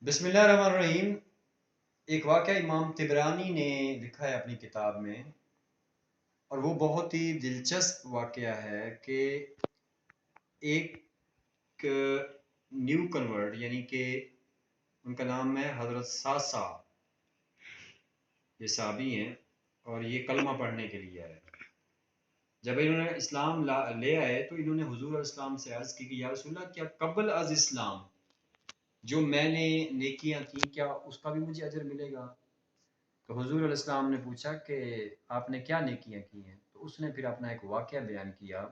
بسم اللہ الرحمن الرحیم۔ ایک واقعہ امام طبرانی نے لکھا ہے اپنی کتاب میں، اور وہ بہت ہی دلچسپ واقعہ ہے کہ ایک نیو کنورٹ، یعنی کہ ان کا نام ہے حضرت ساسا، یہ صحابی ہیں اور یہ کلمہ پڑھنے کے لیے آئے۔ جب انہوں نے اسلام لے آئے تو انہوں نے حضور علیہ السلام سے عرض کی کہ یا رسول اللہ، کیا قبل از اسلام جو میں نے نیکیاں کی کیا اس کا بھی مجھے اجر ملے گا؟ تو حضور علیہ السلام نے پوچھا کہ آپ نے کیا نیکیاں کی ہیں؟ تو اس نے پھر اپنا ایک واقعہ بیان کیا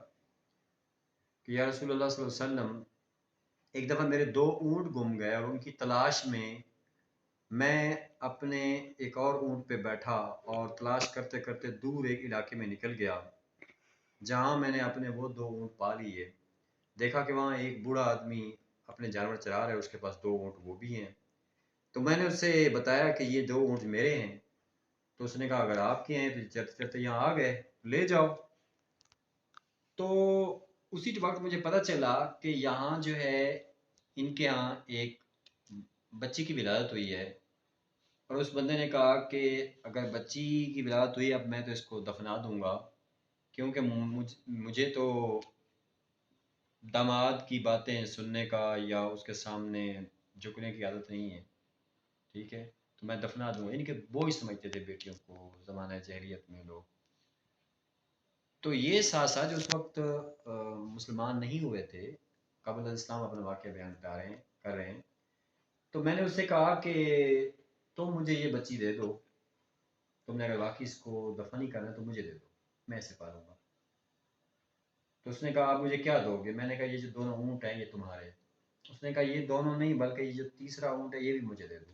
کہ یا رسول اللہ صلی اللہ علیہ وسلم، ایک دفعہ میرے 2 اونٹ گم گئے اور ان کی تلاش میں اپنے ایک اور اونٹ پہ بیٹھا اور تلاش کرتے کرتے دور ایک علاقے میں نکل گیا، جہاں میں نے اپنے وہ 2 اونٹ پا لیے۔ دیکھا کہ وہاں ایک بوڑھا آدمی اپنے جانور چرا رہا ہے، اس کے پاس 2 اونٹ وہ بھی ہیں۔ تو میں نے اس سے بتایا کہ یہ 2 اونٹ میرے ہیں۔ تو اس نے کہا اگر آپ کے ہیں تو چلتے چلتے یہاں آ گئے لے جاؤ۔ تو اسی وقت مجھے پتہ چلا کہ یہاں جو ہے ان کے ہاں ایک بچی کی ولادت ہوئی ہے، اور اس بندے نے کہا کہ اگر بچی کی ولادت ہوئی اب میں تو اس کو دفنا دوں گا، کیونکہ مجھے تو داماد کی باتیں سننے کا یا اس کے سامنے جھکنے کی عادت نہیں ہے، ٹھیک ہے، تو میں دفنا دوں گا۔ یعنی کہ بوجھ سمجھتے تھے بیٹیوں کو زمانہ جاہلیت میں لوگ۔ تو یہ ساسا جو اس وقت مسلمان نہیں ہوئے تھے، قبل اسلام اپنا واقعہ بیان کر رہے ہیں، تو میں نے اس سے کہا کہ تم مجھے یہ بچی دے دو، تم نے اگر واقعی اس کو دفن نہیں کرنا تو مجھے دے دو، میں اسے پالوں گا۔ تو اس نے کہا آپ مجھے کیا دو گے؟ میں نے کہا یہ جو دونوں اونٹ ہیں یہ تمہارے۔ اس نے کہا یہ دونوں نہیں بلکہ یہ جو تیسرا اونٹ ہے یہ بھی مجھے دے دو،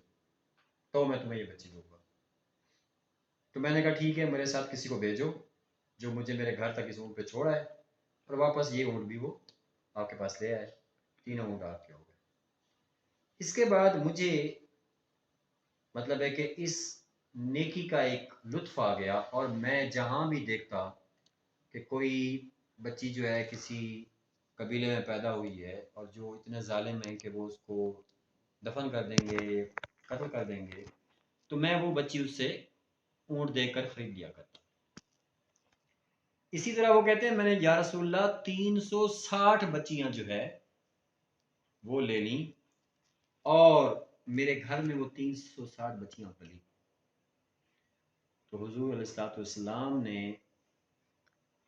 تو میں تمہیں یہ بچی دوں گا۔ تو میں نے کہا ٹھیک ہے، میرے ساتھ کسی کو بھیجو جو مجھے میرے گھر تک اس اونٹ پہ چھوڑا ہے، اور واپس یہ اونٹ بھی وہ آپ کے پاس لے آئے۔ 3 اونٹ آپ کے ہو گئے۔ اس کے بعد مجھے مطلب ہے کہ اس نیکی کا ایک لطف آ گیا، اور میں جہاں بھی دیکھتا کہ کوئی بچی جو ہے کسی قبیلے میں پیدا ہوئی ہے اور جو اتنے ظالم ہیں کہ وہ اس کو دفن کر دیں گے، قتل کر دیں گے، تو میں وہ بچی اس سے اونٹ دے کر خرید لیا کرتا۔ اسی طرح وہ کہتے ہیں میں نے یا رسول اللہ 360 بچیاں جو ہے وہ لے لیں، اور میرے گھر میں وہ 360 بچیاں پلی۔ تو حضور علیہ السلام نے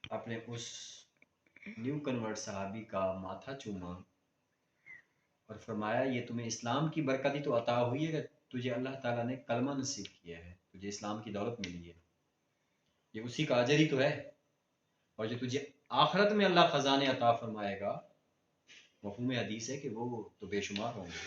اپنے اس نیو کنورٹ صحابی کا ماتھا چوما اور فرمایا یہ تمہیں اسلام کی برکت ہی تو عطا ہوئی ہے کہ تجھے اللہ تعالیٰ نے کلمہ نصیب کیا ہے، تجھے اسلام کی دولت ملی ہے، یہ اسی کا اجر ہی تو ہے، اور جو تجھے آخرت میں اللہ خزانے عطا فرمائے گا، مفہوم حدیث ہے کہ وہ تو بے شمار ہوں گے۔